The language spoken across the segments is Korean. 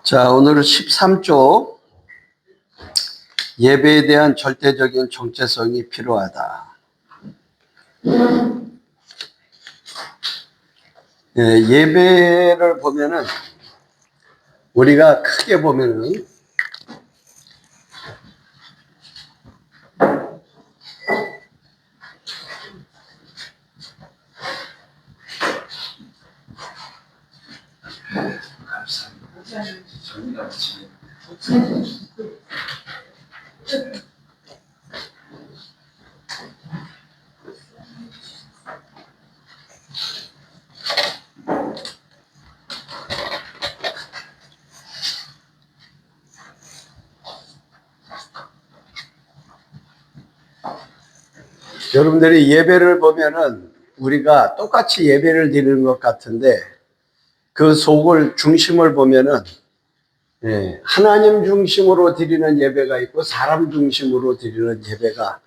자, 오늘은 13조 예배에 대한 절대적인 정체성이 필요하다. 예배를 보면은 우리가 크게 보면은 여러분들이 예배를 보면은 우리가 똑같이 예배를 드리는 것 같은데 그 속을 중심을 보면은 하나님 중심으로 드리는 예배가 있고 사람 중심으로 드리는 예배가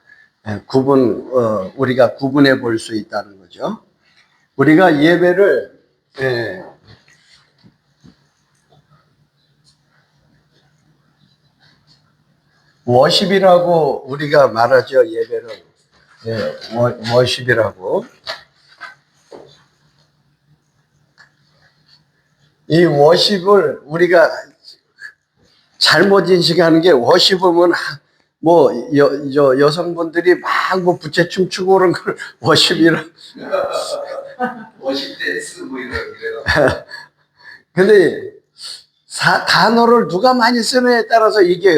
우리가 구분해 볼 수 있다는 거죠. 우리가 예배를 워십이라고 우리가 말하죠. 예배를 워십이라고. 이 워십을 우리가 잘못 인식하는 게 워십은 뭐 여성분들이 막 뭐 부채 춤추고 그런 걸 워십이라. 워십 댄스 뭐 이런. 근데 단어를 누가 많이 쓰느냐에 따라서 이게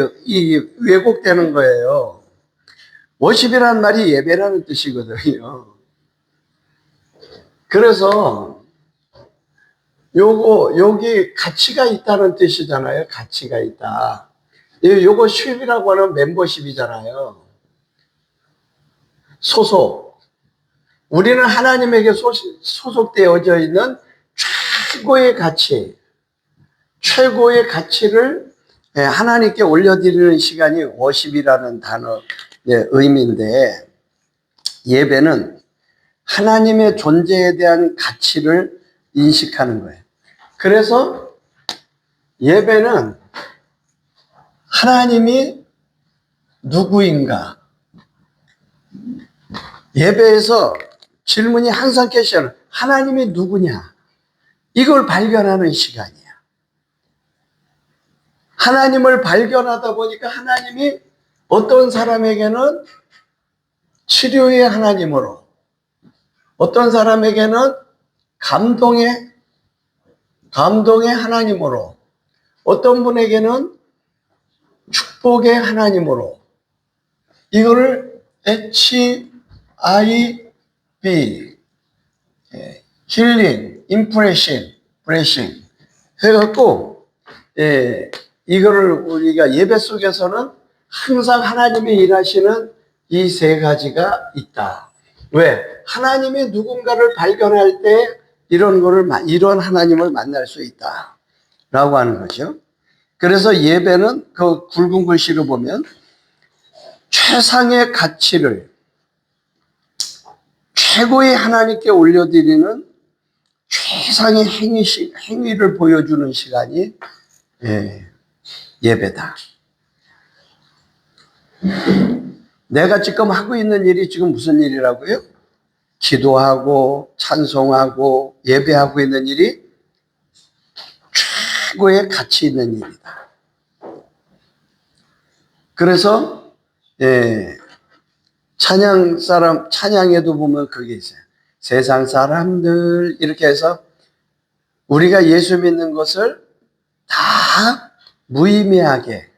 왜곡되는 거예요. 워십이라는 말이 예배라는 뜻이거든요. 그래서 여기 가치가 있다는 뜻이잖아요. 가치가 있다. 요거 쉽이라고 하는 멤버십이잖아요. 소속. 우리는 하나님에게 소속되어져 있는 최고의 가치, 최고의 가치를 하나님께 올려드리는 시간이 워십이라는 단어의 의미인데, 예배는 하나님의 존재에 대한 가치를 인식하는 거예요. 그래서 예배는 하나님이 누구인가? 예배에서 질문이 항상 계셔요. 하나님이 누구냐? 이걸 발견하는 시간이야. 하나님을 발견하다 보니까 하나님이 어떤 사람에게는 치료의 하나님으로, 어떤 사람에게는 감동의 하나님으로, 어떤 분에게는 축복의 하나님으로, 이거를 HIB, 힐링, 임프레싱, 브레싱 해갖고, 이거를 우리가 예배 속에서는 항상 하나님이 일하시는 이 세 가지가 있다. 왜? 하나님이 누군가를 발견할 때 이런 하나님을 만날 수 있다. 라고 하는 거죠. 그래서 예배는 그 굵은 글씨로 보면 최상의 가치를 최고의 하나님께 올려드리는 최상의 행위를 보여주는 시간이 예배다. 내가 지금 하고 있는 일이 지금 무슨 일이라고요? 기도하고 찬송하고 예배하고 있는 일이 최고의 가치 있는 일이다. 그래서 찬양에도 보면 그게 있어요. 세상 사람들 이렇게 해서 우리가 예수 믿는 것을 다 무의미하게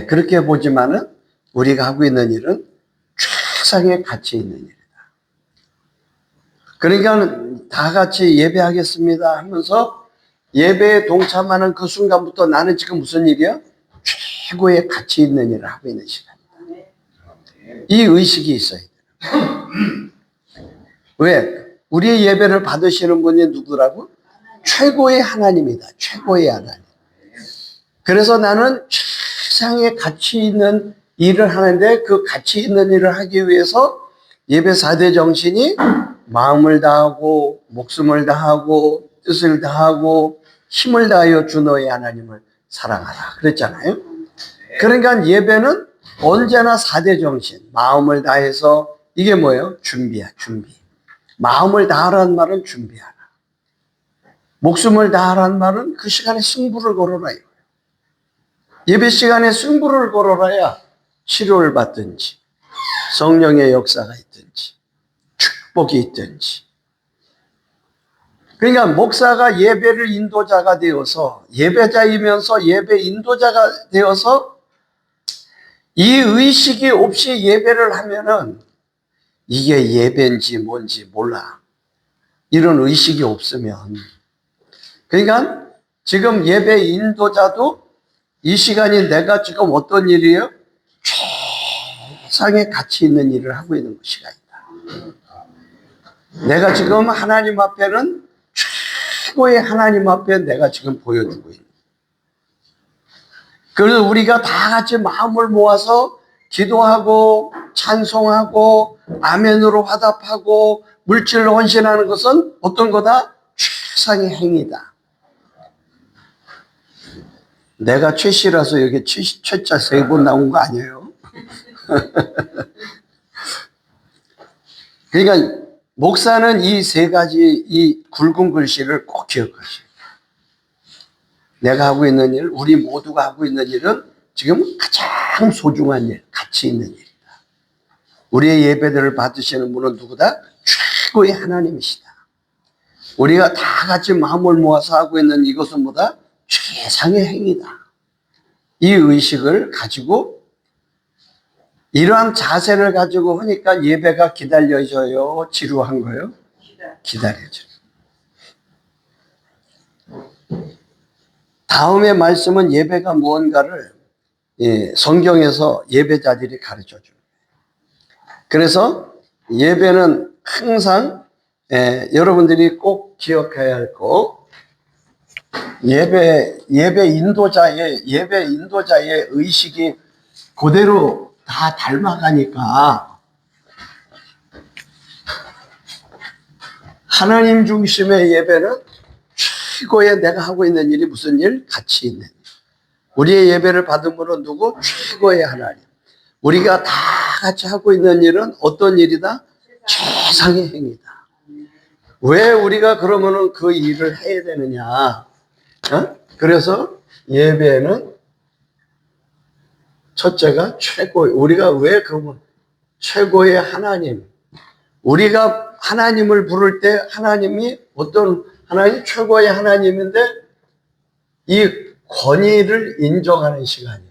그렇게 보지만은 우리가 하고 있는 일은 최상의 가치 있는 일이다. 그러니까 다 같이 예배하겠습니다 하면서 예배에 동참하는 그 순간부터 나는 지금 무슨 일이야? 최고의 가치 있는 일을 하고 있는 시간이다. 이 의식이 있어야 돼요. 왜? 우리의 예배를 받으시는 분이 누구라고? 최고의 하나님이다. 최고의 하나님. 그래서 나는 최상의 가치 있는 일을 하는데 그 가치 있는 일을 하기 위해서 예배 4대 정신이 마음을 다하고 목숨을 다하고 뜻을 다하고 힘을 다하여 주 너의 하나님을 사랑하라 그랬잖아요. 그러니까 예배는 언제나 4대 정신, 마음을 다해서 이게 뭐예요? 준비야, 준비. 마음을 다하라는 말은 준비하라. 목숨을 다하라는 말은 그 시간에 승부를 걸어라. 예배 시간에 승부를 걸어라야 치료를 받든지 성령의 역사가 있든지 축복이 있든지. 그러니까 목사가 예배를 인도자가 되어서 예배자이면서 예배 인도자가 되어서 이 의식이 없이 예배를 하면은 이게 예배인지 뭔지 몰라. 이런 의식이 없으면. 그러니까 지금 예배 인도자도 이 시간이 내가 지금 어떤 일이에요? 최상의 가치 있는 일을 하고 있는 시간이다. 내가 지금 하나님 앞에는 최고의 하나님 앞에 내가 지금 보여주고 있는. 그래서 우리가 다 같이 마음을 모아서 기도하고 찬송하고 아멘으로 화답하고 물질로 헌신하는 것은 어떤 거다? 최상의 행위다. 내가 최씨라서 여기 최자 3번 나온 거 아니에요? 그러니까 목사는 이 3가지 이 굵은 글씨를 꼭 기억하셔요. 내가 하고 있는 일, 우리 모두가 하고 있는 일은 지금 가장 소중한 일, 가치 있는 일이다. 우리의 예배들을 받으시는 분은 누구다? 최고의 하나님이시다. 우리가 다 같이 마음을 모아서 하고 있는 이것은 뭐다? 최상의 행위다. 이 의식을 가지고 이러한 자세를 가지고 하니까 예배가 기다려져요? 지루한 거요? 기다려져요. 다음의 말씀은 예배가 무언가를 성경에서 예배자들이 가르쳐 줍니다. 그래서 예배는 항상 여러분들이 꼭 기억해야 할 거, 예배 인도자의 의식이 그대로 다 닮아가니까 하나님 중심의 예배는 최고의 내가 하고 있는 일이 무슨 일? 가치 있는 일. 우리의 예배를 받은 분은 누구? 최고의 하나님. 우리가 다 같이 하고 있는 일은 어떤 일이다? 최상의 행위다. 왜 우리가 그러면은 그 일을 해야 되느냐? 그래서 예배는 첫째가 우리가 왜 그러면 최고의 하나님. 우리가 하나님을 부를 때 하나님이 어떤 하나님 최고의 하나님인데 이 권위를 인정하는 시간이에요.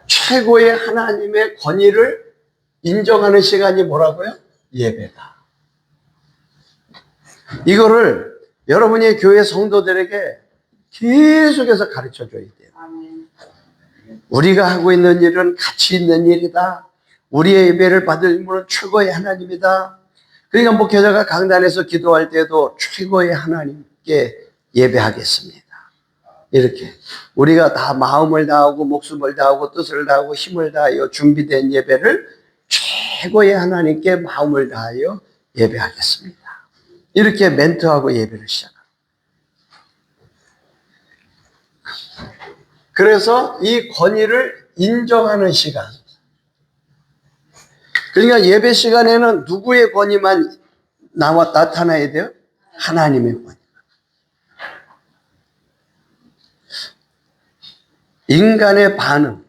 최고의 하나님의 권위를 인정하는 시간이 뭐라고요? 예배다. 이거를 여러분이 교회 성도들에게 계속해서 가르쳐 줘야 돼요. 우리가 하고 있는 일은 가치 있는 일이다. 우리의 예배를 받을 분은 최고의 하나님이다. 그러니까 목회자가 강단에서 기도할 때도 최고의 하나님께 예배하겠습니다. 이렇게 우리가 다 마음을 다하고 목숨을 다하고 뜻을 다하고 힘을 다하여 준비된 예배를 최고의 하나님께 마음을 다하여 예배하겠습니다. 이렇게 멘트하고 예배를 시작합니다. 그래서 이 권위를 인정하는 시간. 그러니까 예배 시간에는 누구의 권위만 나타나야 돼요? 하나님의 권위. 인간의 반응.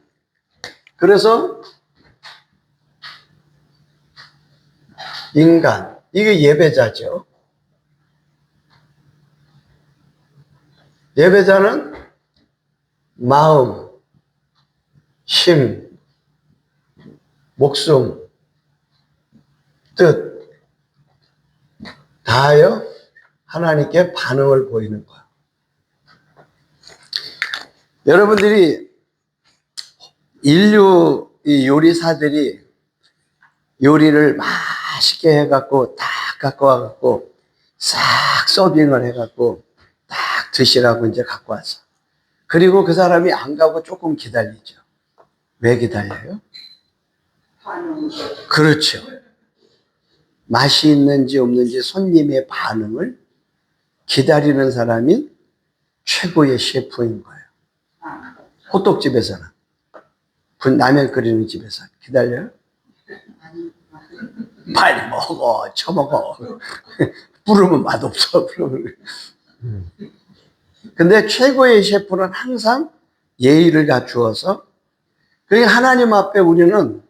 그래서 인간, 이게 예배자죠. 예배자는 마음, 힘, 목숨, 뜻 다하여 하나님께 반응을 보이는 거야. 여러분들이 인류 요리사들이 요리를 맛있게 해갖고 딱 갖고 와갖고 싹 서빙을 해갖고 딱 드시라고 이제 갖고 왔어. 그리고 그 사람이 안 가고 조금 기다리죠. 왜 기다려요? 그렇죠. 맛이 있는지 없는지 손님의 반응을 기다리는 사람이 최고의 셰프인 거예요. 호떡집에서는, 라면 끓이는 집에서 기다려요? 빨리 먹어, 처먹어. 부르면 맛없어. 근데 최고의 셰프는 항상 예의를 갖추어서, 그러니까 하나님 앞에 우리는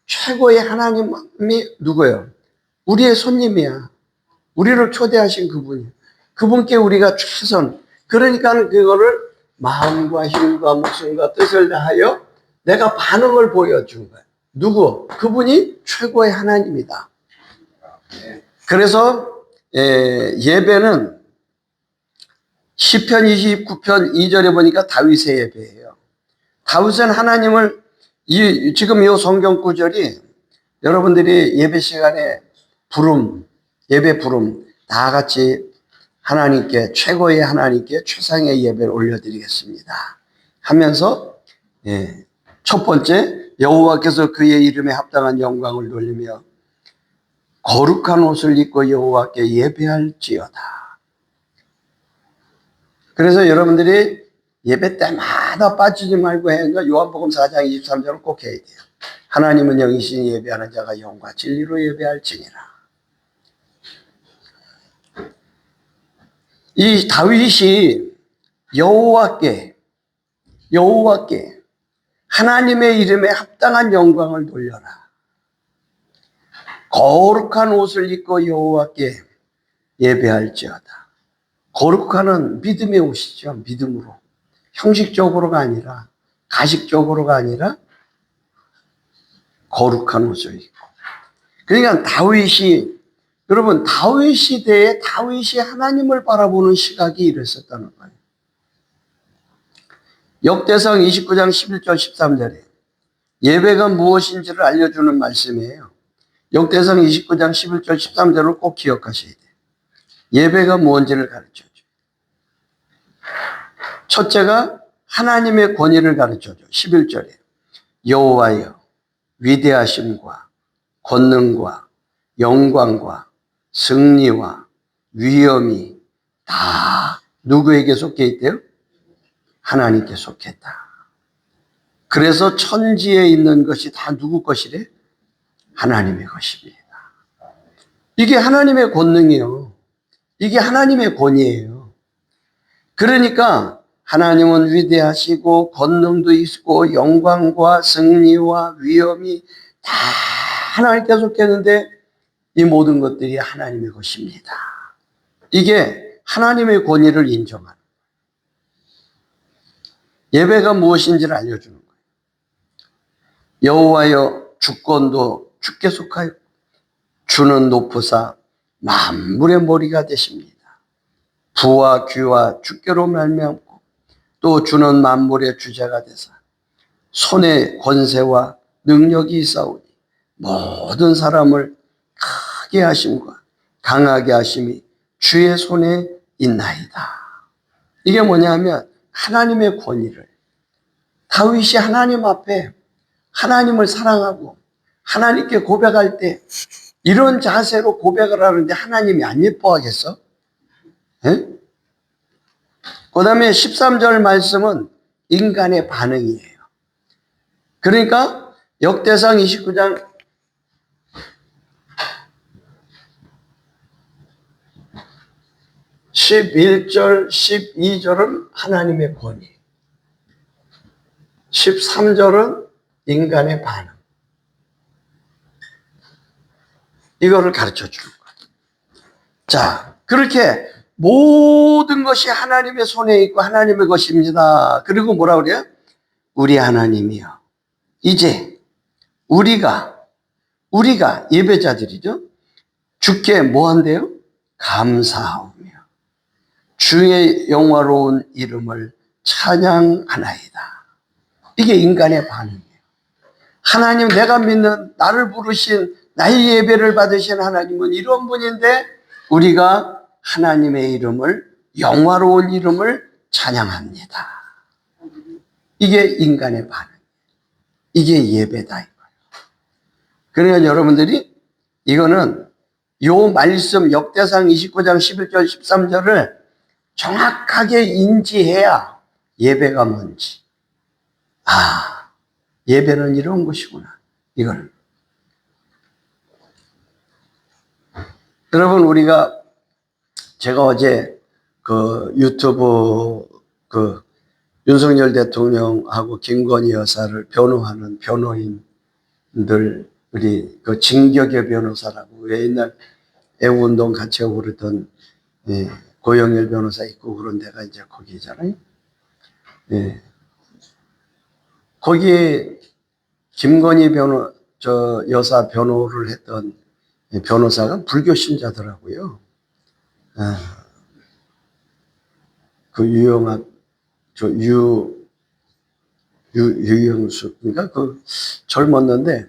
최고의 하나님이 누구예요? 우리의 손님이야. 우리를 초대하신 그분이에요. 그분께 우리가 최선, 그러니까 그거를 마음과 힘과 목숨과 뜻을 다하여 내가 반응을 보여준 거예요. 누구? 그분이 최고의 하나님이다. 그래서 예배는 시편 29편 2절에 보니까 다윗의 예배예요. 다윗은 하나님을 지금 이 성경 구절이 여러분들이 예배 시간에 예배 부름 다 같이 하나님께, 최고의 하나님께 최상의 예배를 올려드리겠습니다 하면서, 첫 번째, 여호와께서 그의 이름에 합당한 영광을 돌리며 거룩한 옷을 입고 여호와께 예배할지어다. 그래서 여러분들이 예배 때마다 빠지지 말고 해야 하니까 요한복음 4장 23절을 꼭 해야 돼요. 하나님은 영이시니 예배하는 자가 영과 진리로 예배할지니라. 이 다윗이 여호와께 하나님의 이름에 합당한 영광을 돌려라. 거룩한 옷을 입고 여호와께 예배할지어다. 거룩한은 믿음의 옷이죠. 믿음으로. 형식적으로가 아니라, 가식적으로가 아니라 거룩한 옷을 입고. 그러니까 여러분 다윗 시대에 다윗이 하나님을 바라보는 시각이 이랬었다는 거예요. 역대상 29장 11절 13절에 예배가 무엇인지를 알려주는 말씀이에요. 역대상 29장 11절 13절을 꼭 기억하셔야 돼요. 예배가 무엇인지를 가르쳐줘요. 첫째가 하나님의 권위를 가르쳐줘요. 11절에 여호와여 위대하심과 권능과 영광과 승리와 위엄이 다 누구에게 속해 있대요? 하나님께 속했다. 그래서 천지에 있는 것이 다 누구 것이래? 하나님의 것입니다. 이게 하나님의 권능이에요. 이게 하나님의 권위예요. 그러니까 하나님은 위대하시고 권능도 있고 영광과 승리와 위엄이 다 하나님께 속했는데 이 모든 것들이 하나님의 것입니다. 이게 하나님의 권위를 인정하는 거예요. 예배가 무엇인지를 알려주는 거예요. 여호와여 주권도 주께 속하여 주는 높으사 만물의 머리가 되십니다. 부와 귀와 주께로 말미암고 또 주는 만물의 주제가 되사 손에 권세와 능력이 있사오니 모든 사람을 크게 하심과 강하게 하심이 주의 손에 있나이다. 이게 뭐냐면 하나님의 권위를, 다윗이 하나님 앞에 하나님을 사랑하고 하나님께 고백할 때 이런 자세로 고백을 하는데 하나님이 안 예뻐하겠어? 그 다음에 13절 말씀은 인간의 반응이에요. 그러니까 역대상 29장 11절, 12절은 하나님의 권위, 13절은 인간의 반응. 이거를 가르쳐 주는 거예요. 자, 그렇게 모든 것이 하나님의 손에 있고 하나님의 것입니다. 그리고 뭐라 그래요? 우리 하나님이요. 이제 우리가 예배자들이죠. 주께 뭐 한대요? 감사하오며 주의 영화로운 이름을 찬양하나이다. 이게 인간의 반응이에요. 하나님, 내가 믿는 나를 부르신 나의 예배를 받으신 하나님은 이런 분인데 우리가 하나님의 이름을 영화로운 이름을 찬양합니다. 이게 인간의 반응. 이게 예배다 이거예요. 그러니까 여러분들이 이거는 요 말씀 역대상 29장 11절 13절을 정확하게 인지해야 예배가 뭔지. 아, 예배는 이런 것이구나. 이걸. 여러분, 제가 어제 그 유튜브 그 윤석열 대통령하고 김건희 여사를 변호하는 변호인들, 우리 그 진격의 변호사라고, 왜 옛날 애국운동 같이 하고 그러던 고영일 변호사 있고 그런 데가 이제 거기잖아요. 예. 거기에 김건희 여사 변호를 했던 변호사가 불교 신자더라고요. 그 유영학, 유영수, 그러니까 젊었는데,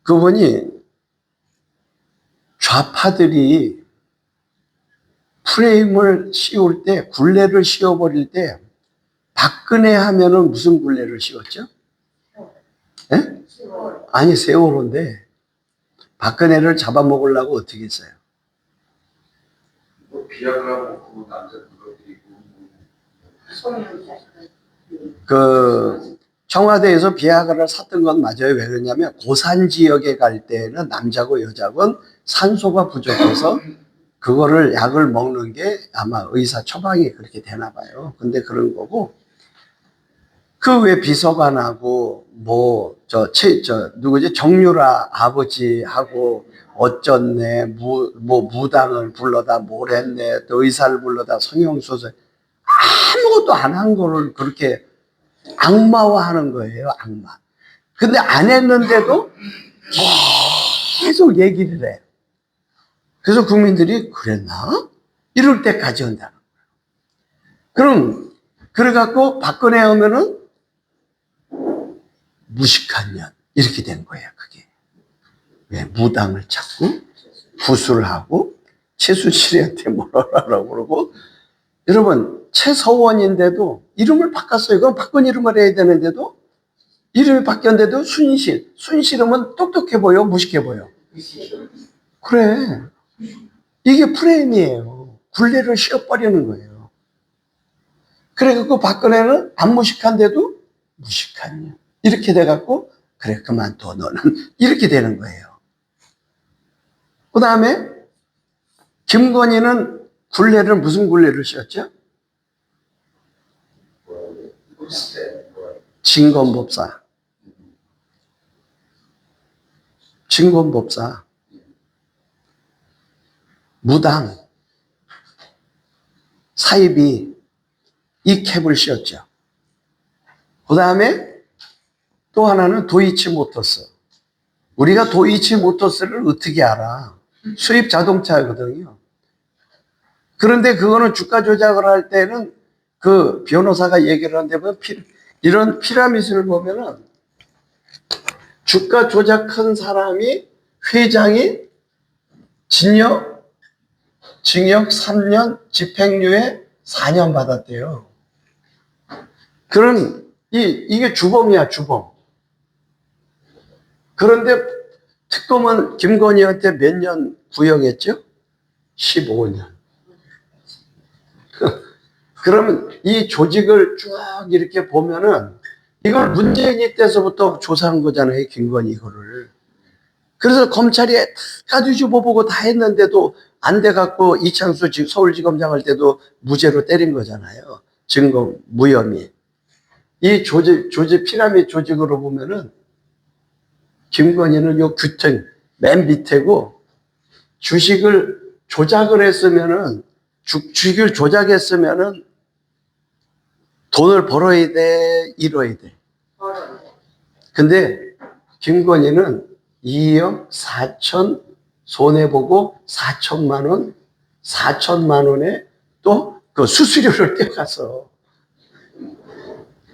그분이 좌파들이 프레임을 씌울 때, 굴레를 씌워버릴 때, 박근혜 하면은 무슨 굴레를 씌웠죠? 예? 아니, 세월호인데, 박근혜를 잡아먹으려고 어떻게 했어요? 뭐 비약을 하고 남자 청와대에서 비아그라를 샀던 건 맞아요. 왜 그러냐면 고산 지역에 갈 때는 남자고 여자건 산소가 부족해서 그거를 약을 먹는 게 아마 의사 처방이 그렇게 되나 봐요. 근데 그런 거고, 그 외 비서관하고 누구지? 정유라 아버지하고 어쩌네, 무당을 불러다 뭘 했네, 또 의사를 불러다 성형수술, 아무것도 안 한 거를 그렇게 악마화하는 거예요, 악마. 근데 안 했는데도 계속 얘기를 해요. 그래서 국민들이 그랬나? 이럴 때까지 한다는 거예요. 그럼 그래갖고 박근혜 하면은 무식한 년 이렇게 된 거예요. 그게 왜 무당을 찾고 구술을 하고 최순실한테 뭐라고 그러고. 여러분, 최서원인데도 이름을 바꿨어요. 그럼 바꾼 이름을 해야 되는데도 이름이 바뀌었는데도 순실은 똑똑해 보여, 무식해 보여? 그래. 이게 프레임이에요. 굴레를 씌워버리는 거예요. 그래갖고 박근혜는 안 무식한데도 무식한 년 이렇게 돼갖고, 그래 그만둬 너는, 이렇게 되는 거예요. 그 다음에 김건희는 무슨 굴레를 씌웠죠? 진검법사. 무당, 사이비, 이 캡을 씌웠죠. 그 다음에 또 하나는 도이치모터스. 우리가 도이치모터스를 어떻게 알아? 수입 자동차거든요. 그런데 그거는 주가 조작을 할 때는 그 변호사가 얘기를 하는데 보면 이런 피라미드를 보면은 주가 조작한 사람이 회장이 징역 3년, 집행유예 4년 받았대요. 그럼 이게 주범이야, 주범. 그런데 특검은 김건희한테 몇 년 구형했죠? 15년. 그러면 이 조직을 쭉 이렇게 보면은 이걸 문재인이 때서부터 조사한 거잖아요, 김건희 이거를. 그래서 검찰이 다 뒤집어보고 다 했는데도 안 돼갖고 이창수 서울지검장 할 때도 무죄로 때린 거잖아요. 증거 무혐의. 이 조직 피라미드 조직으로 보면은 김건희는 요 규정 맨 밑에고, 주식을 조작을 했으면은 주식을 조작했으면은 돈을 벌어야 돼, 잃어야 돼? 근데 김건희는 2억 4천 손해보고 4천만 원에 또 그 수수료를 떼갔어.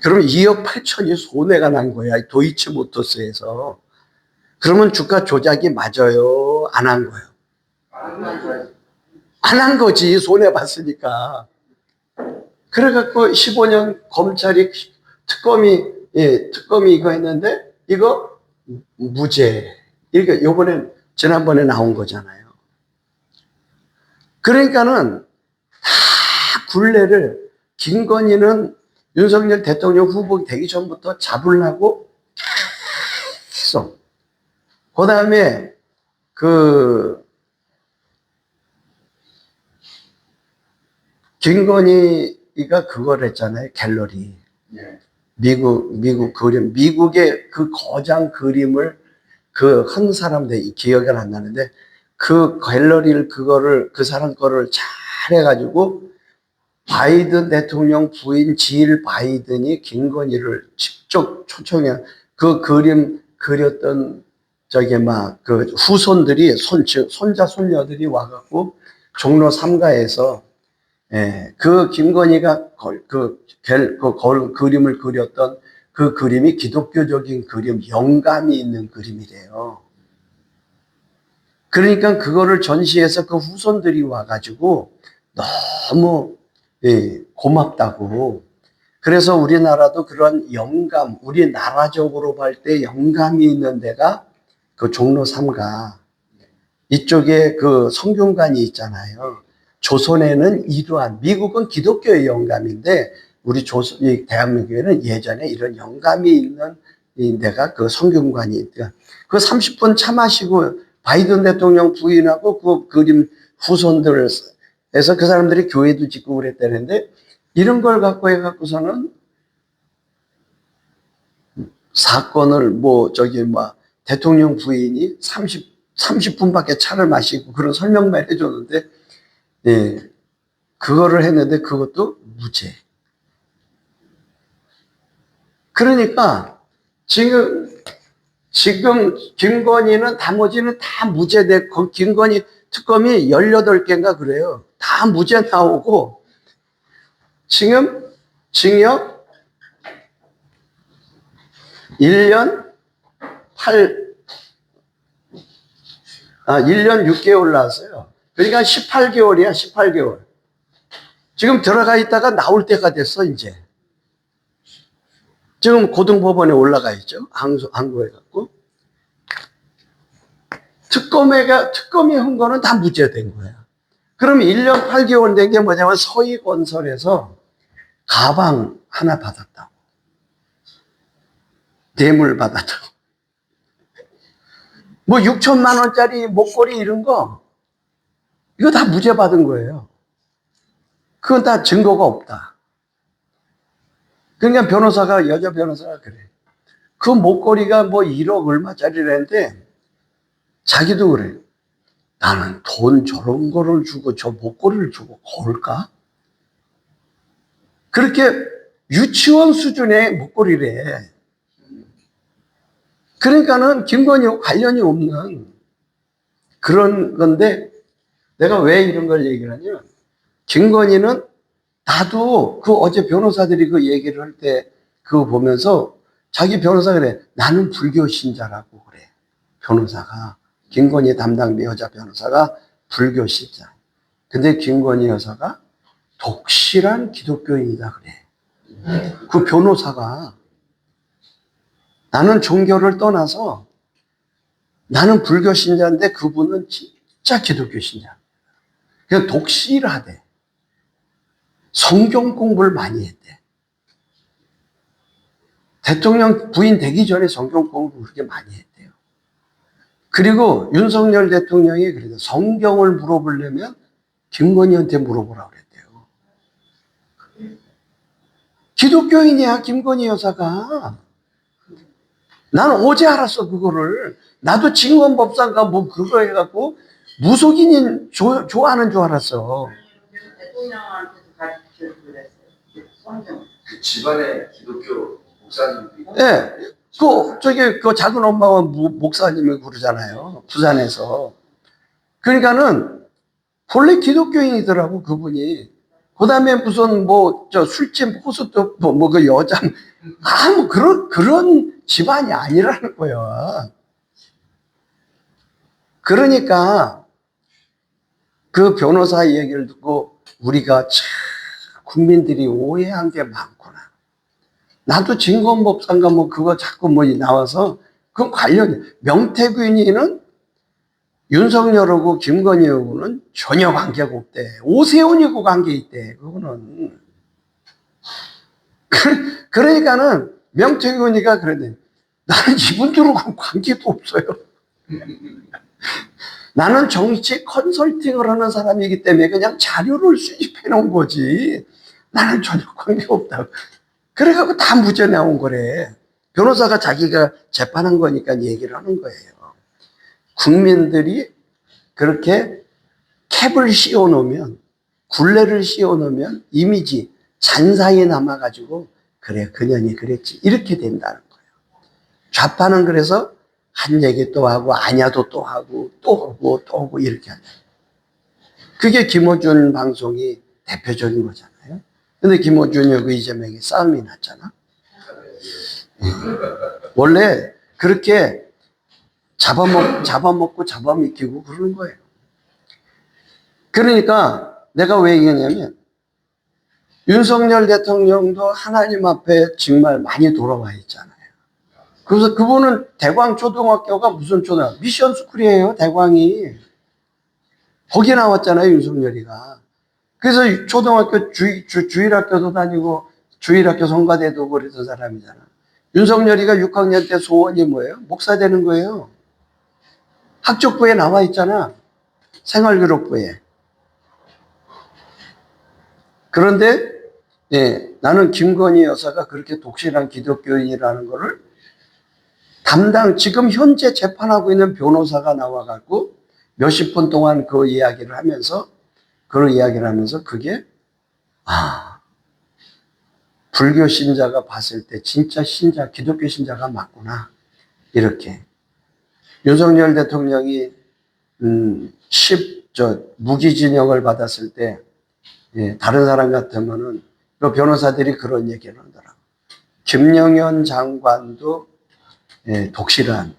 그러면 2억 8천이 손해가 난 거야, 도이치모터스에서. 그러면 주가 조작이 맞아요? 안 한 거예요? 안 한 거지, 손해봤으니까. 그래갖고 15년 검찰이 특검이 이거 했는데 이거 무죄. 이게 요번에 지난번에 나온 거잖아요. 그러니까는 다 굴레를 김건희는 윤석열 대통령 후보 되기 전부터 잡으려고 계속. 그 다음에 김건희가 그걸 했잖아요. 갤러리. 예. 미국 그림, 미국의 그 거장 그림을 한 사람들 기억이 안 나는데 그 갤러리를 그 사람 거를 잘 해가지고 바이든 대통령 부인 질 바이든이 김건희를 직접 초청해 그 그림 그렸던 그 후손들이 손자 손녀들이 와갖고 종로 3가에서 그 김건희가 그림을 그렸던 그 그림이 기독교적인 그림, 영감이 있는 그림이래요. 그러니까 그거를 전시해서 그 후손들이 와가지고 너무 고맙다고. 그래서 우리나라도 그런 영감, 우리나라적으로 볼 때 영감이 있는 데가 그 종로 3가 이쪽에 그 성균관이 있잖아요. 조선에는 이러한, 미국은 기독교의 영감인데 우리 이 대한민국에는 예전에 이런 영감이 있는 데가 그 성균관이 있다. 그 30분 차 마시고 바이든 대통령 부인하고 그 그림 후손들 해서 그 사람들이 교회도 짓고 그랬다는데 이런 걸 갖고 해갖고서는 사건을 대통령 부인이 30분밖에 차를 마시고 그런 설명만 해줬는데 그거를 했는데 그것도 무죄. 그러니까 지금 김건희는 나머지는 다 무죄됐고 김건희 특검이 18개인가 그래요. 다 무죄 나오고 지금 징역 1년 6개월 나왔어요. 그러니까 18개월이야, 18개월. 지금 들어가 있다가 나올 때가 됐어, 이제. 지금 고등법원에 올라가 있죠. 항고해갖고. 특검이 한 거는 다 무죄된 거야. 그럼 1년 8개월 된 게 뭐냐면 서희건설에서 가방 하나 받았다고. 뇌물 받았다고. 6천만 원짜리 목걸이 이런 거, 이거 다 무죄 받은 거예요. 그건 다 증거가 없다. 그러니까 여자 변호사가 그래. 그 목걸이가 1억 얼마짜리라는데 자기도 그래. 나는 돈 저런 거를 주고 저 목걸이를 주고 걸까? 그렇게 유치원 수준의 목걸이래. 그러니까는 김건희와 관련이 없는 그런 건데 내가 왜 이런 걸 얘기를 하냐면 김건희는 나도 어제 변호사들이 그 얘기를 할 때 그거 보면서 자기 변호사가 그래. 나는 불교 신자라고 그래. 변호사가. 김건희 담당 여자 변호사가 불교 신자. 근데 김건희 여사가 독실한 기독교인이다 그래. 그 변호사가 나는 종교를 떠나서 나는 불교 신자인데 그분은 진짜 기독교 신자. 그냥 독실하대. 성경 공부를 많이 했대. 대통령 부인 되기 전에 성경 공부를 그렇게 많이 했대요. 그리고 윤석열 대통령이 그래서 성경을 물어보려면 김건희한테 물어보라고 그랬대요. 기독교인이야, 김건희 여사가. 나는 어제 알았어, 그거를. 나도 진권법상가 그거 해갖고 무속인인 좋아하는 줄 알았어. 대통령한테도 가르쳐 그랬어요. 성경. 그 집안에 기독교 목사님도 있고. 네. 그 작은 엄마가 목사님을 그러잖아요. 부산에서. 그러니까는 본래 기독교인이더라고, 그분이. 그 다음에 무슨 술집 호스트 그 여자, 그런 집안이 아니라는 거야. 그러니까 그 변호사 얘기를 듣고 우리가 참 국민들이 오해한 게 많구나. 나도 진건법상가 뭐 그거 자꾸 뭐 나와서 그 관련이 명태균이는 윤석열하고 김건희하고는 전혀 관계가 없대. 오세훈이고 관계 있대. 그거는. 그러니까는 명태균이가 그러네. 나는 이분들하고 관계도 없어요. 나는 정치 컨설팅을 하는 사람이기 때문에 그냥 자료를 수집해 놓은 거지. 나는 전혀 관계 없다고. 그래갖고 다 무죄 나온 거래. 변호사가 자기가 재판한 거니까 얘기를 하는 거예요. 국민들이 그렇게 캡을 씌워 놓으면, 굴레를 씌워 놓으면 이미지, 잔상이 남아가지고 그래, 그년이 그랬지. 이렇게 된다는 거예요. 좌파는 그래서 한 얘기 또 하고, 아냐도 또 하고, 또 하고, 또 하고, 이렇게 한다. 그게 김어준 방송이 대표적인 거잖아요. 근데 김어준하고 이재명이 싸움이 났잖아. 원래 그렇게 잡아먹고 잡아먹히고 그러는 거예요. 그러니까 내가 왜 얘기하냐면, 윤석열 대통령도 하나님 앞에 정말 많이 돌아와 있잖아요. 그래서 그분은 대광초등학교가 무슨 초등학교? 미션 스쿨이에요, 대광이. 거기 나왔잖아요, 윤석열이가. 그래서 초등학교 주일학교도 다니고, 주일학교 성가대도 그랬던 사람이잖아. 윤석열이가 6학년 때 소원이 뭐예요? 목사 되는 거예요. 학적부에 나와 있잖아. 생활기록부에. 그런데 나는 김건희 여사가 그렇게 독실한 기독교인이라는 거를 지금 현재 재판하고 있는 변호사가 나와갖고 몇십 분 동안 그 이야기를 하면서 그게 불교 신자가 봤을 때 진짜 기독교 신자가 맞구나. 이렇게. 윤석열 대통령이 무기징역을 받았을 때 다른 사람 같으면은 그 변호사들이 그런 얘기를 하더라고. 김영현 장관도 독실한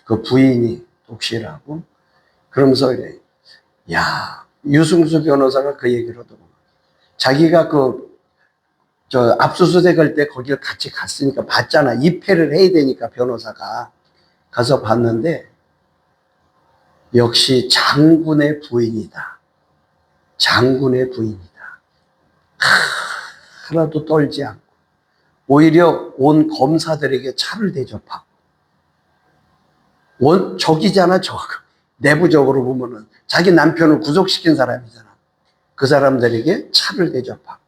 그 부인이 독실하고 그러면서 이래. 야, 유승수 변호사가 그 얘기를 하더라고. 자기가 압수수색할 때 거기를 같이 갔으니까 봤잖아. 입회를 해야 되니까 변호사가 가서 봤는데 역시 장군의 부인이다. 장군의 부인이다. 하나도 떨지 않고 오히려 온 검사들에게 차를 대접하고 적이잖아, 적. 내부적으로 보면은 자기 남편을 구속시킨 사람이잖아. 그 사람들에게 차를 대접하고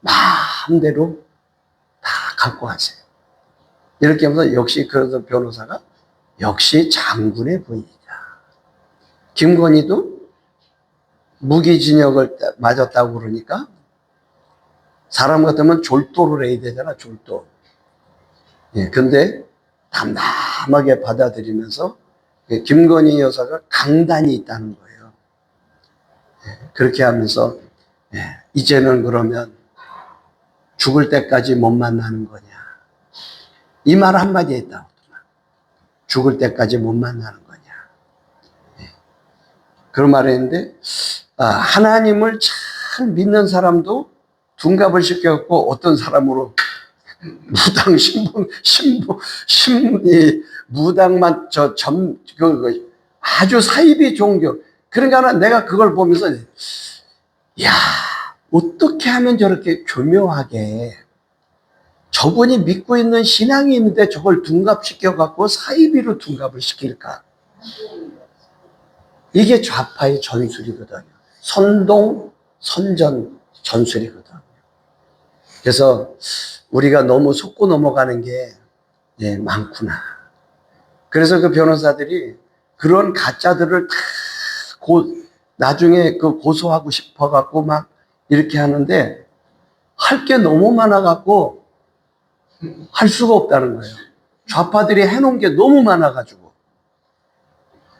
마음대로 다 갖고 가세요. 이렇게 하면서 역시 그래서 변호사가 역시 장군의 부인이다. 김건희도 무기징역을 맞았다고 그러니까 사람 같으면 졸도를 해야 되잖아, 졸도. 근데 담담하게 받아들이면서 김건희 여사가 강단이 있다는 거예요. 그렇게 하면서 이제는 그러면 죽을 때까지 못 만나는 거냐. 이 말 한마디 했다고. 죽을 때까지 못 만나는 거냐. 그런 말을 했는데, 하나님을 잘 믿는 사람도 둔갑을 시켜갖고 어떤 사람으로 무당 무당만 아주 사이비 종교. 그러니까 내가 그걸 보면서, 야, 어떻게 하면 저렇게 교묘하게 저분이 믿고 있는 신앙이 있는데 저걸 둔갑시켜갖고 사이비로 둔갑을 시킬까? 이게 좌파의 전술이거든요. 선동, 선전 전술이거든요. 그래서 우리가 너무 속고 넘어가는 게 많구나. 그래서 그 변호사들이 그런 가짜들을 다 나중에 고소하고 싶어갖고 막 이렇게 하는데 할 게 너무 많아갖고 할 수가 없다는 거예요. 좌파들이 해놓은 게 너무 많아가지고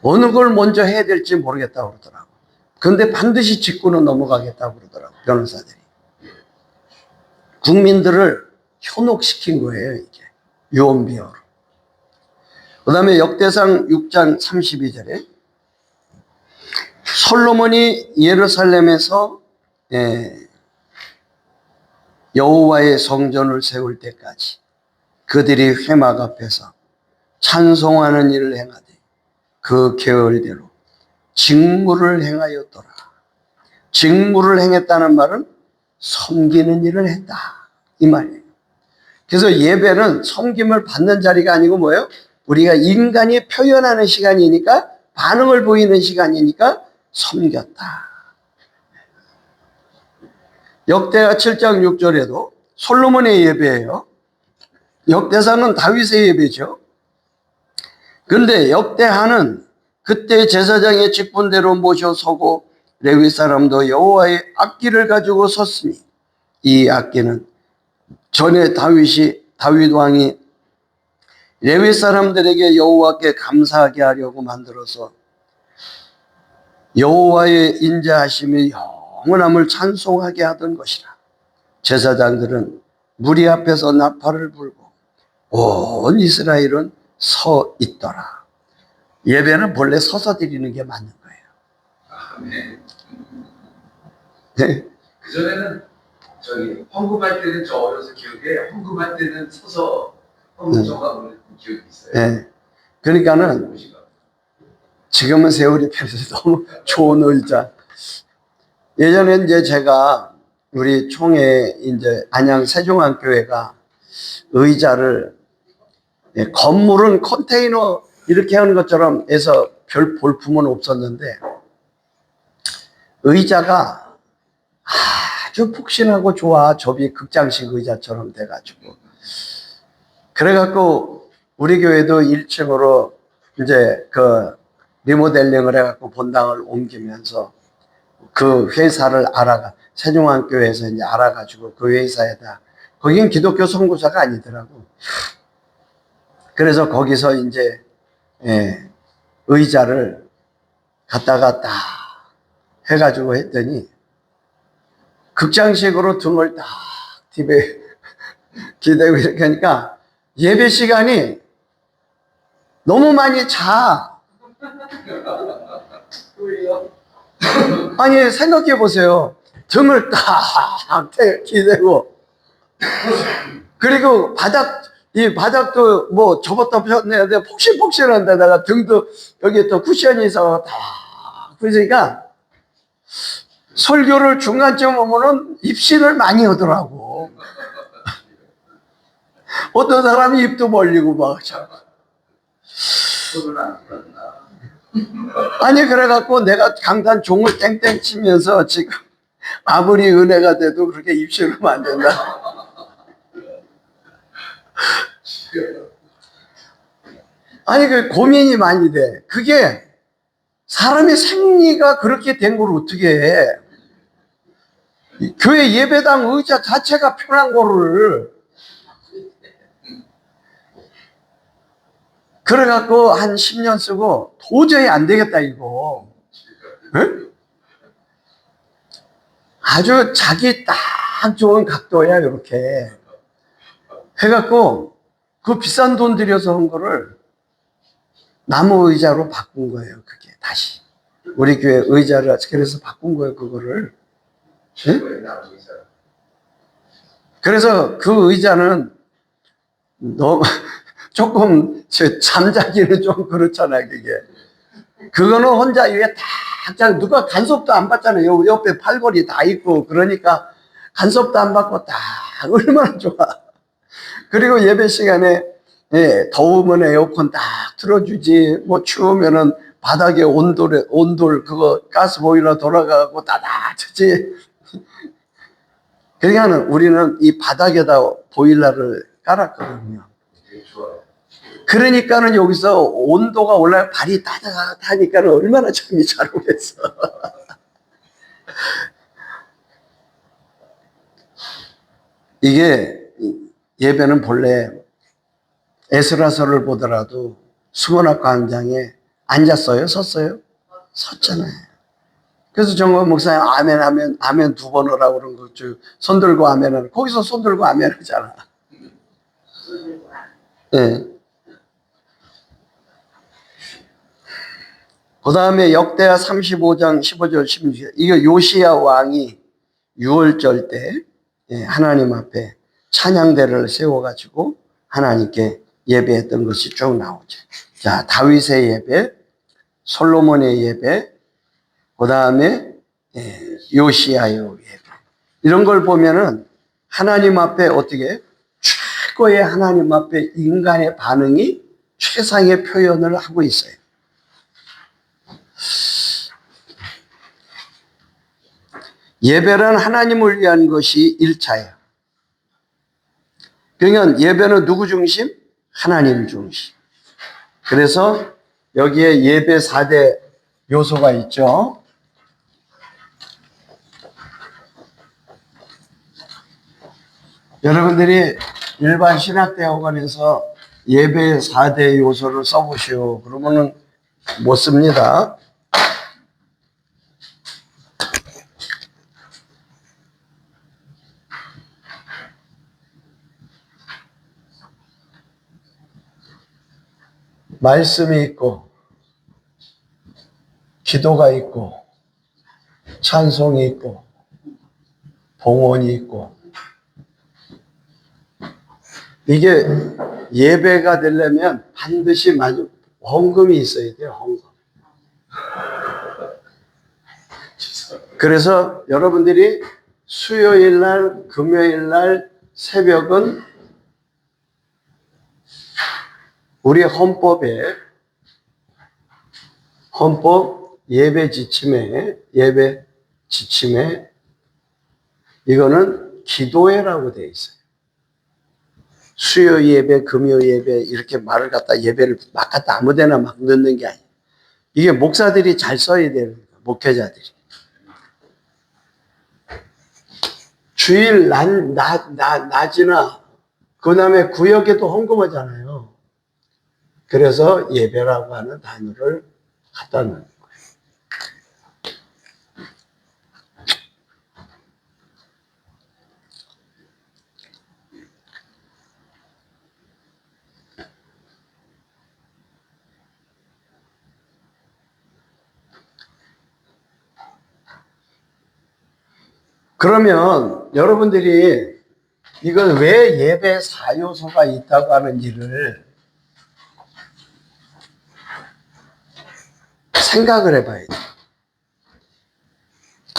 어느 걸 먼저 해야 될지 모르겠다고 그러더라고. 그런데 반드시 짚고는 넘어가겠다고 그러더라고, 변호사들이. 국민들을 현혹시킨 거예요, 이게. 유언비어로. 그 다음에 역대상 6장 32절에 솔로몬이 예루살렘에서 여호와의 성전을 세울 때까지 그들이 회막 앞에서 찬송하는 일을 행하되 그 계열대로 직무를 행하였더라. 직무를 행했다는 말은 섬기는 일을 했다 이 말이에요. 그래서 예배는 섬김을 받는 자리가 아니고 뭐예요? 우리가 인간이 표현하는 시간이니까, 반응을 보이는 시간이니까 섬겼다. 역대하 7장 6절에도 솔로몬의 예배예요. 역대사는 다윗의 예배죠. 그런데 역대하는 그때 제사장의 직분대로 모셔서고 레위 사람도 여호와의 악기를 가지고 섰으니, 이 악기는 전에 다윗 왕이 레위 사람들에게 여호와께 감사하게 하려고 만들어서 여호와의 인자하심이 영원함을 찬송하게 하던 것이라. 제사장들은 무리 앞에서 나팔을 불고 온 이스라엘은 서 있더라. 예배는 본래 서서 드리는 게 맞는 거예요. 아멘. 네. 그전에는 저기 헌금할 때는 저 어려서 기억에 헌금할 때는 서서 헌금 정하고 기억이 있어요. 네. 그러니까는 지금은 세월이 편해서 너무 좋은 의자. 예전에 이제 제가 우리 총회 이제 안양 세종안교회가 의자를, 건물은 컨테이너 이렇게 하는 것처럼 해서 별 볼품은 없었는데 의자가 아주 푹신하고 좋아. 접이 극장식 의자처럼 돼가지고. 그래갖고 우리 교회도 1층으로 이제 그 리모델링을 해갖고 본당을 옮기면서 그 회사를 세종안교회에서 이제 알아가지고 그 회사에다, 거긴 기독교 선교사가 아니더라고. 그래서 거기서 이제 의자를 갖다가 딱 해가지고 했더니 극장식으로 등을 딱 TV에 기대고 이렇게 하니까 예배 시간이 너무 많이 자. 아니 생각해 보세요. 등을 딱 기대고, 그리고 이 바닥도 뭐 접었다 폈는데 폭신폭신한 데다가 등도 여기 또 쿠션이 있어 다. 그러니까 설교를 중간쯤 오면은 입신을 많이 하더라고. 어떤 사람이 입도 벌리고 막. 손을 안 풀었나? 아니 그래갖고 내가 강단 종을 땡땡 치면서 지금 아무리 은혜가 돼도 그렇게 입신하면 안 된다. 아니 그 고민이 많이 돼. 그게 사람의 생리가 그렇게 된 걸 어떻게 해. 교회 예배당 의자 자체가 편한 거를. 그래갖고 한 10년 쓰고 도저히 안 되겠다 이거. 응? 아주 자기 딱 좋은 각도야 이렇게 해갖고 그 비싼 돈 들여서 한 거를 나무 의자로 바꾼 거예요. 그게 다시 우리 교회 의자를 그래서 바꾼 거예요. 그거를. 응? 그래서 그 의자는 너무 조금 잠자기는 좀 그렇잖아요. 그거는 혼자 위에 딱 누가 간섭도 안 받잖아요. 옆에 팔걸이 다 있고 그러니까 간섭도 안 받고 딱 얼마나 좋아. 그리고 예배 시간에 더우면 에어컨 딱 틀어주지, 뭐 추우면은 바닥에 온돌 그거 가스 보일러 돌아가고 따뜻하지. 그러니까 우리는 이 바닥에다 보일러를 깔았거든요. 그러니까는 여기서 온도가 올라가 발이 따뜻하니까는 얼마나 잠이 잘 오겠어. 이게 예배는 본래 에스라서를 보더라도 수건학과 광장에 앉았어요? 섰어요? 섰잖아요. 그래서 정말 목사님 아멘 하면 아멘 2번 하라고 그런 거, 손 들고 아멘 하는, 거기서 손 들고 아멘 하잖아. 네. 그 다음에 역대하 35장 15절 16절, 이거 요시야 왕이 6월절 때 하나님 앞에 찬양대를 세워가지고 하나님께 예배했던 것이 쭉 나오죠. 자, 다윗의 예배, 솔로몬의 예배, 그 다음에 요시야의 예배. 이런 걸 보면은 하나님 앞에 어떻게 최고의 하나님 앞에 인간의 반응이 최상의 표현을 하고 있어요. 예배는 하나님을 위한 것이 1차예요. 그러니까 예배는 누구 중심? 하나님 중심. 그래서 여기에 예배 4대 요소가 있죠. 여러분들이 일반 신학대학원에서 예배 4대 요소를 써보시오. 그러면은 못 씁니다. 말씀이 있고, 기도가 있고, 찬송이 있고, 봉헌이 있고. 이게 예배가 되려면 반드시 헌금이 있어야 돼요, 헌금. 그래서 여러분들이 수요일 날, 금요일 날 새벽은 우리 헌법 예배 지침에 이거는 기도회라고 되어 있어요. 수요 예배, 금요 예배 이렇게 말을 갖다 예배를 막 갖다 아무데나 막 넣는 게 아니에요. 이게 목사들이 잘 써야 돼요. 목회자들이. 주일 낮이나 그 다음에 구역에도 헌금하잖아요. 그래서 예배라고 하는 단어를 갖다 놓는 거예요. 그러면 여러분들이 이걸 왜 예배 4요소가 있다고 하는지를 생각을 해봐야 돼요.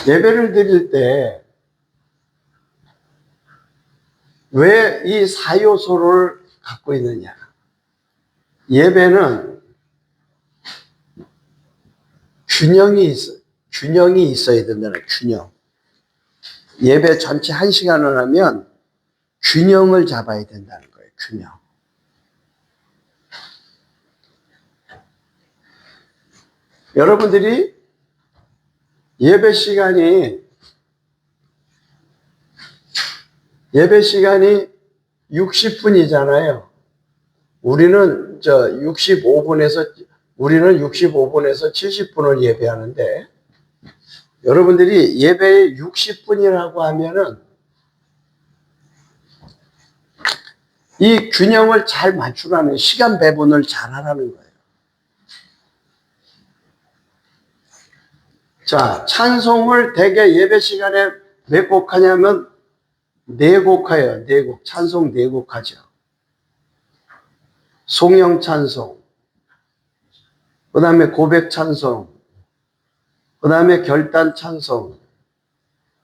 예배를 드릴 때 왜 이 4요소를 갖고 있느냐. 예배는 균형이 있어야 된다는 균형. 예배 전체 1시간을 하면 균형을 잡아야 된다는 거예요. 균형. 여러분들이 예배 시간이 60분이잖아요. 우리는 65분에서 70분을 예배하는데 여러분들이 예배에 60분이라고 하면은 이 균형을 잘 맞추라는 시간 배분을 잘 하라는 거예요. 자, 찬송을 대개 예배 시간에 몇 곡 하냐면 4곡 해요. 4곡. 찬송 4곡 하죠. 송영 찬송, 그 다음에 고백 찬송, 그 다음에 결단 찬송,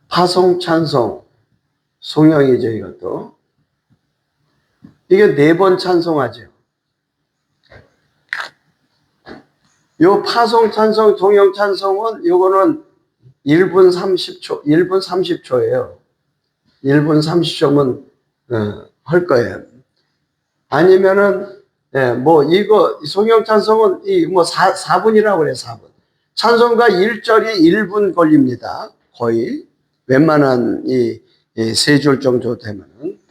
파송 찬송, 송영이죠, 이것도. 이게 4번 찬송하죠. 요 파송 찬송, 송영 찬송은 요거는 1분 30초예요. 1분 30초면 할 거예요. 아니면은 이거 송영 찬송은 4분이라고 그래요. 4분. 찬송가 1절이 1분 걸립니다. 거의 웬만한 이 3줄 정도 되면은.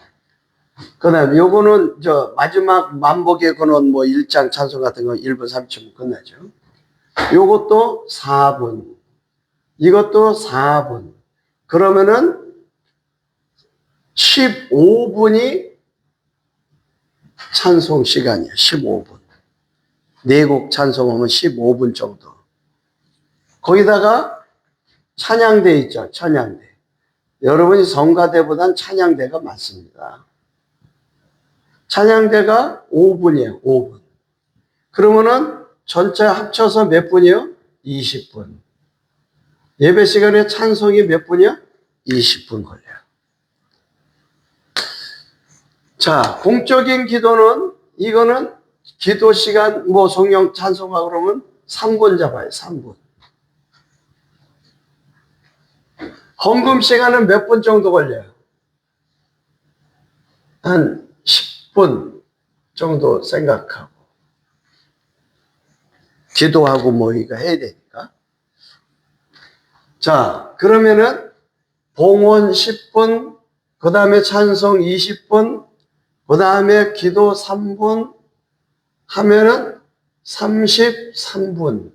그다음에 요거는 마지막 만복의 근원 1장 찬송 같은 거 1분 30초면 끝나죠. 요것도 4분. 이것도 4분. 그러면은 15분이 찬송 시간이에요. 15분. 4곡 찬송하면 15분 정도. 거기다가 찬양대 있죠. 찬양대. 여러분이 성가대보단 찬양대가 많습니다. 찬양대가 5분이에요. 5분. 그러면은 전체 합쳐서 몇 분이요? 20분. 예배 시간에 찬송이 몇 분이요? 20분 걸려요. 자, 공적인 기도는 이거는 기도 시간 뭐 성령 찬송하고 그러면 3분 잡아요. 3분. 헌금 시간은 몇 분 정도 걸려요? 한 10분 정도 생각하고 기도하고 뭐 이거 해야 되니까. 자, 그러면은 봉헌 10분, 그 다음에 찬송 20분, 그 다음에 기도 3분 하면은 33분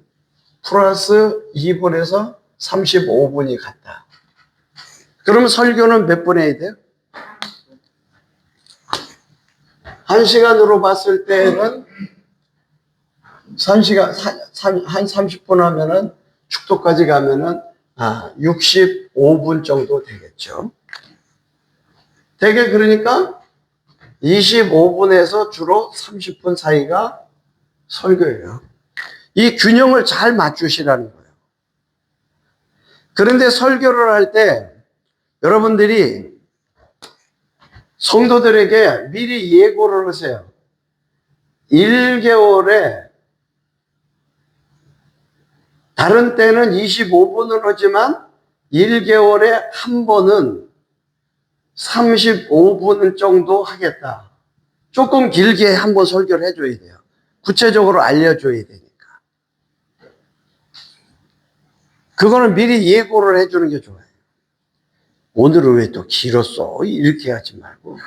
플러스 2분에서 35분이 갔다. 그러면 설교는 몇 분 해야 돼요? 1시간으로 봤을 때는 3시간, 한 30분 하면은 축도까지 가면은 65분 정도 되겠죠. 되게 그러니까 25분에서 주로 30분 사이가 설교예요. 이 균형을 잘 맞추시라는 거예요. 그런데 설교를 할 때 여러분들이 성도들에게 미리 예고를 하세요. 1개월에 다른 때는 25분을 하지만 1개월에 한 번은 35분 정도 하겠다. 조금 길게 한번 설교를 해줘야 돼요. 구체적으로 알려줘야 되니까. 그거는 미리 예고를 해주는 게 좋아요. 오늘은 왜 또 길었어? 이렇게 하지 말고.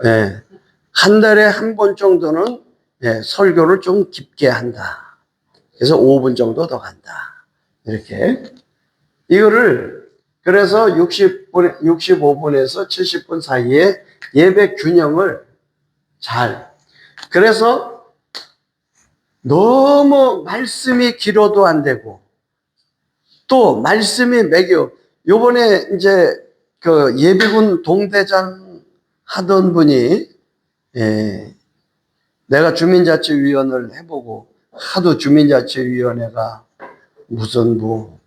네. 한 달에 한 번 정도는 설교를 좀 깊게 한다. 그래서 5분 정도 더 간다. 이렇게. 이거를 그래서 65분에서 70분 사이에 예배 균형을 그래서 너무 말씀이 길어도 안 되고 또 말씀이 요번에 이제 그 예비군 동대장 하던 분이 내가 주민자치위원을 해보고 하도 주민자치위원회가 무슨 뭐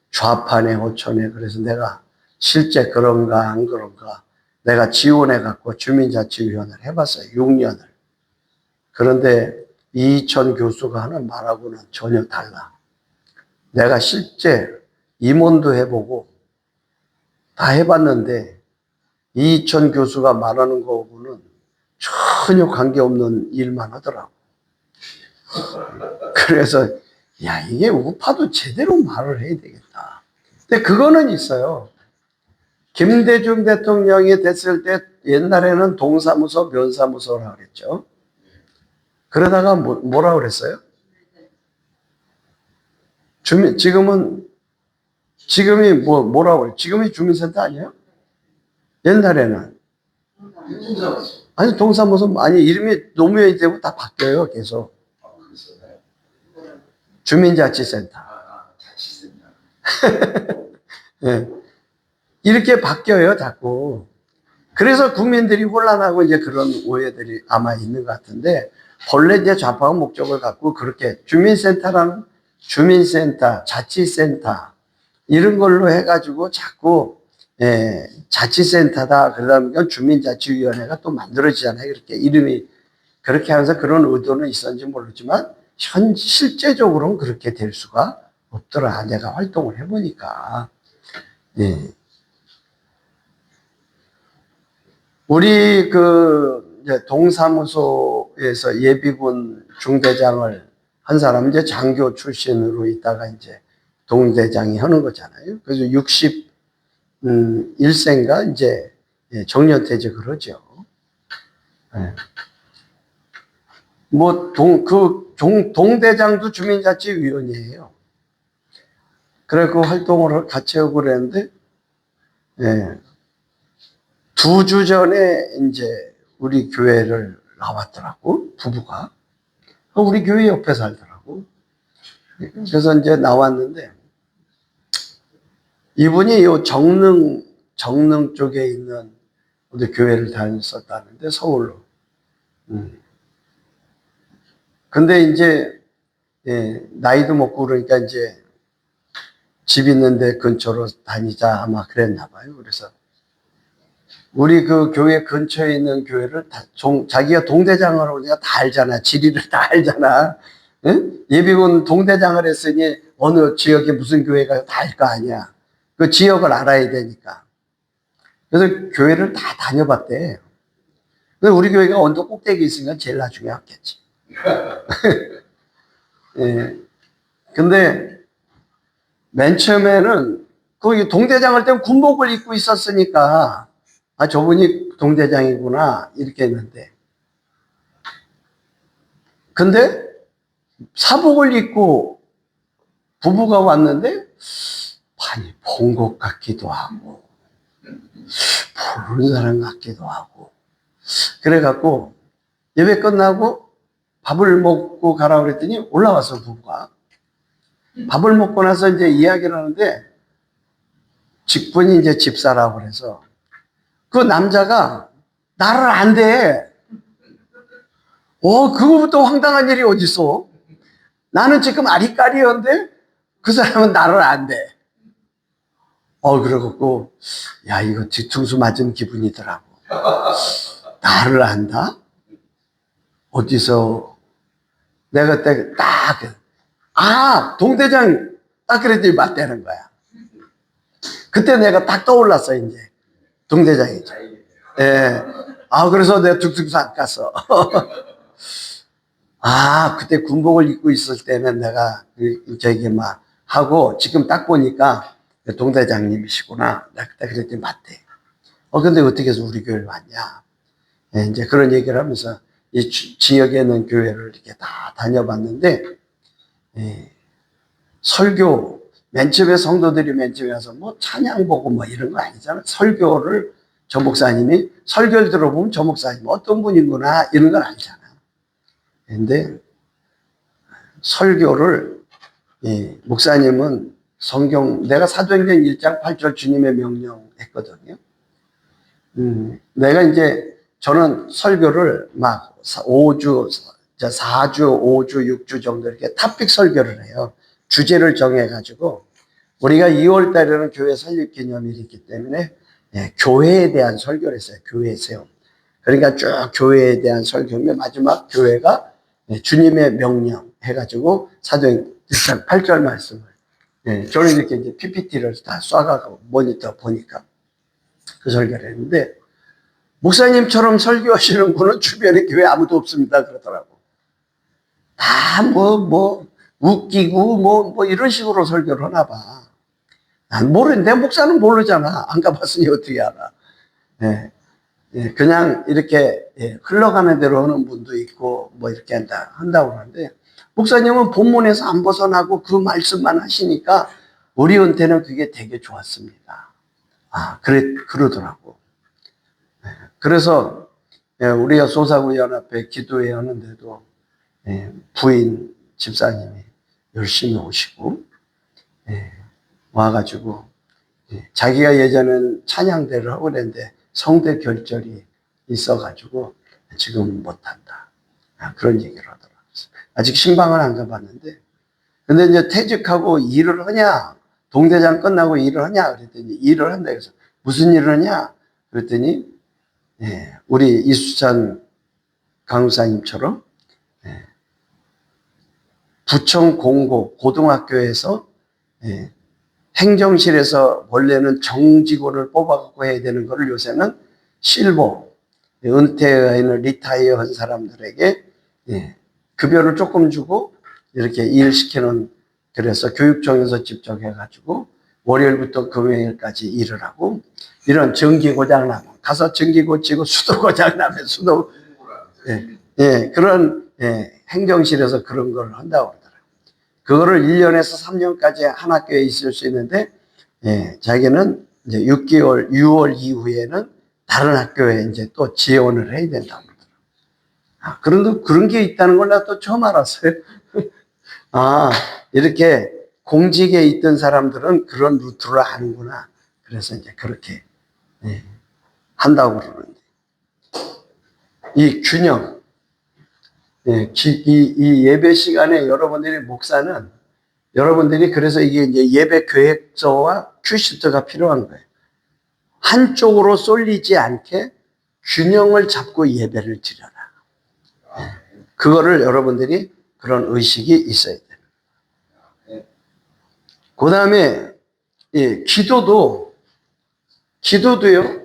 좌파네 호천에 그래서 내가 실제 그런가 안 그런가 내가 지원해 갖고 주민자치위원회를 해봤어요. 6년을. 그런데 이천 교수가 하는 말하고는 전혀 달라. 내가 실제 임원도 해보고 다 해봤는데 이천 교수가 말하는 거하고는 전혀 관계없는 일만 하더라고. 그래서 야, 이게 우파도 제대로 말을 해야 되겠다. 근데 그거는 있어요. 김대중 대통령이 됐을 때 옛날에는 동사무소, 면사무소라고 그랬죠. 그러다가 뭐라고 그랬어요? 지금이 뭐라고 그래요? 지금이 주민센터 아니에요? 옛날에는. 아니, 동사무소, 아니, 이름이 노무현이 되고 다 바뀌어요, 계속. 주민자치센터. 네. 이렇게 바뀌어요, 자꾸. 그래서 국민들이 혼란하고 이제 그런 오해들이 아마 있는 것 같은데, 본래 이제 좌파가 목적을 갖고 그렇게 주민센터라는 주민센터, 자치센터, 이런 걸로 해가지고 자꾸, 자치센터다. 그러다 보니까 주민자치위원회가 또 만들어지잖아요. 이렇게 이름이. 그렇게 하면서 그런 의도는 있었는지 모르지만, 실제적으로는 그렇게 될 수가 없더라. 내가 활동을 해보니까. 예. 우리 이제 동사무소에서 예비군 중대장을 한 사람은 이제 장교 출신으로 있다가 이제 동대장이 하는 거잖아요. 그래서 61세인가 이제 정년퇴직을 하죠. 예. 뭐, 동대장도 주민자치위원회예요. 그래, 그 활동을 같이 하고 그랬는데, 2주 전에 이제 우리 교회를 나왔더라고, 부부가. 우리 교회 옆에 살더라고. 그래서 이제 나왔는데, 이분이 요 정릉 정릉 쪽에 있는 어디 교회를 다녔었다는데, 서울로. 근데 이제, 나이도 먹고 그러니까 이제 집 있는데 근처로 다니자 아마 그랬나 봐요. 그래서 우리 그 교회 근처에 있는 교회를 자기가 동대장을 우리가 다 알잖아. 지리를 다 알잖아. 응? 예비군 동대장을 했으니 어느 지역에 무슨 교회가 다 알 거 아니야. 그 지역을 알아야 되니까. 그래서 교회를 다 다녀봤대. 근데 우리 교회가 언덕 꼭대기에 있으니까 제일 나중에 왔겠지. 예. 근데 맨 처음에는 거기 동대장 할 때 군복을 입고 있었으니까 아, 저분이 동대장이구나 이렇게 했는데, 근데 사복을 입고 부부가 왔는데 많이 본 것 같기도 하고 부르는 사람 같기도 하고, 그래갖고 예배 끝나고 밥을 먹고 가라 그랬더니 올라와서 부부가 밥을 먹고 나서 이제 이야기를 하는데, 직분이 이제 집사라고 그래서 그 남자가 나를 안 돼. 그거부터 황당한 일이 어딨어. 나는 지금 아리까리였는데 그 사람은 나를 안 돼. 그래갖고 야, 이거 뒤통수 맞은 기분이더라고. 나를 안다? 어디서? 내가 그때 동대장 딱 그랬더니 맞대는 거야. 그때 내가 딱 떠올랐어, 이제. 동대장이죠. 예. 그래서 내가 툭툭 안 깠어. 그때 군복을 입고 있을 때는 내가 저기 막 하고, 지금 딱 보니까 동대장님이시구나. 내가 그때 그랬더니 맞대. 근데 어떻게 해서 우리 교회를 왔냐. 예, 이제 그런 얘기를 하면서 이 지역에 있는 교회를 이렇게 다 다녀봤는데, 예, 설교, 맨 처음에 성도들이 맨 처음에 와서 뭐 찬양 보고 뭐 이런 거 아니잖아. 설교를 저 목사님이 설교를 들어보면 저 목사님 어떤 분이구나 이런 걸 알잖아. 근데 설교를, 목사님은 내가 사도행전 1장 8절 주님의 명령 했거든요. 내가 이제 저는 설교를 막 4주, 5주, 6주 정도 이렇게 탑픽 설교를 해요. 주제를 정해가지고, 우리가 2월 달에는 교회 설립 기념일이 있기 때문에 교회에 대한 설교를 했어요. 교회 세움. 그러니까 쭉 교회에 대한 설교면 마지막 교회가 주님의 명령 해가지고 사도행전 8절 말씀을, 저는 이렇게 이제 PPT를 다 쏴가고 모니터 보니까 그 설교를 했는데, 목사님처럼 설교하시는 분은 주변에 교회 아무도 없습니다 그러더라고. 다 웃기고 뭐 이런 식으로 설교를 하나 봐. 난 모르는데, 목사는 모르잖아. 안 가봤으니 어떻게 알아. 그냥 이렇게 흘러가는 대로 하는 분도 있고 뭐 이렇게 한다고 하는데, 목사님은 본문에서 안 벗어나고 그 말씀만 하시니까 우리한테는 그게 되게 좋았습니다. 그러더라고. 그래서 우리가 소사구 연합회 기도회 하는데도 부인 집사님이 열심히 오시고 와가지고 자기가 예전엔 찬양대를 하고 그랬는데 성대 결절이 있어가지고 지금 못한다. 그런 얘기를 하더라고요. 아직 신방은 안 가봤는데, 근데 이제 퇴직하고 일을 하냐, 동대장 끝나고 일을 하냐 그랬더니 일을 한다. 그래서 무슨 일을 하냐 그랬더니 우리 이수찬 강사님처럼 부천 공고 고등학교에서 행정실에서 원래는 정직원을 뽑아갖고 해야 되는 거를 요새는 실버, 은퇴하는 리타이어 한 사람들에게 급여를 조금 주고 이렇게 일시키는, 그래서 교육청에서 직접 해가지고 월요일부터 금요일까지 일을 하고, 이런 전기 고장 나면 가서 전기 고치고, 수도 고장 나면 수도, 그런 행정실에서 그런 걸 한다고 그러더라고요. 그거를 1년에서 3년까지 한 학교에 있을 수 있는데, 자기는 이제 6월 이후에는 다른 학교에 이제 또 지원을 해야 된다고 그러더라고요. 그런 게 있다는 걸 나 또 처음 알았어요. 이렇게 공직에 있던 사람들은 그런 루트를 아는구나. 그래서 이제 그렇게 한다고 그러는데 이 균형, 이 예배 시간에 여러분들이 목사는 여러분들이 그래서 이게 이제 예배 계획서와 큐시트가 필요한 거예요. 한쪽으로 쏠리지 않게 균형을 잡고 예배를 드려라. 그거를 여러분들이 그런 의식이 있어야 돼요. 그 다음에 기도도요.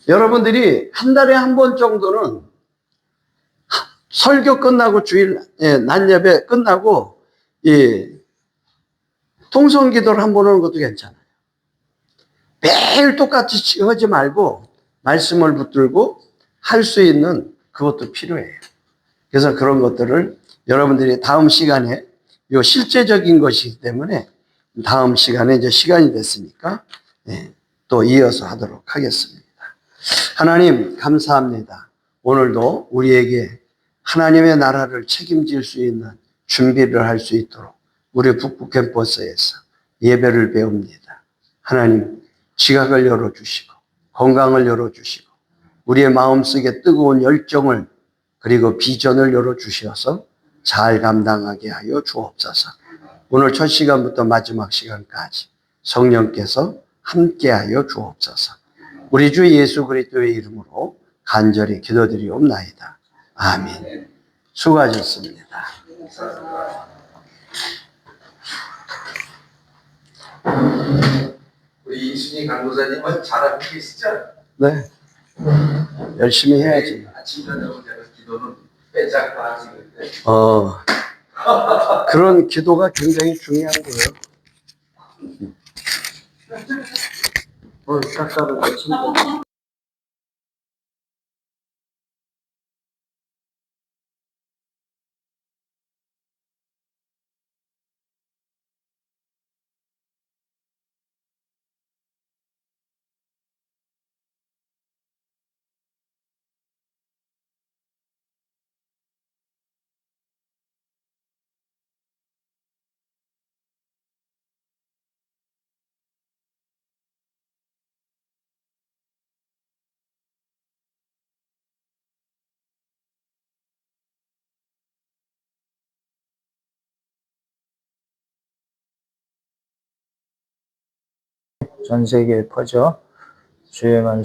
여러분들이 한 달에 한 번 정도는 설교 끝나고 주일 낮 예배 끝나고 통성 기도를 한 번 하는 것도 괜찮아요. 매일 똑같이 하지 말고 말씀을 붙들고 할 수 있는 그것도 필요해요. 그래서 그런 것들을 여러분들이 다음 시간에 요 실제적인 것이기 때문에 다음 시간에 이제 시간이 됐으니까 또 이어서 하도록 하겠습니다. 하나님 감사합니다. 오늘도 우리에게 하나님의 나라를 책임질 수 있는 준비를 할 수 있도록 우리 북부 캠퍼스에서 예배를 배웁니다. 하나님 지각을 열어주시고 건강을 열어주시고 우리의 마음속에 뜨거운 열정을 그리고 비전을 열어주셔서 잘 감당하게 하여 주옵소서. 오늘 첫 시간부터 마지막 시간까지 성령께서 함께하여 주옵소서. 우리 주 예수 그리스도의 이름으로 간절히 기도드리옵나이다. 아멘. 수고하셨습니다. 우리 이순희 강도사님은 잘하고 계시죠? 네. 열심히 해야지. 아침 저녁 제가 기도는 빼자고 하시는데 그런 기도가 굉장히 중요한 거예요. 깎아도 친구. 전 세계에 퍼져 주의 말씀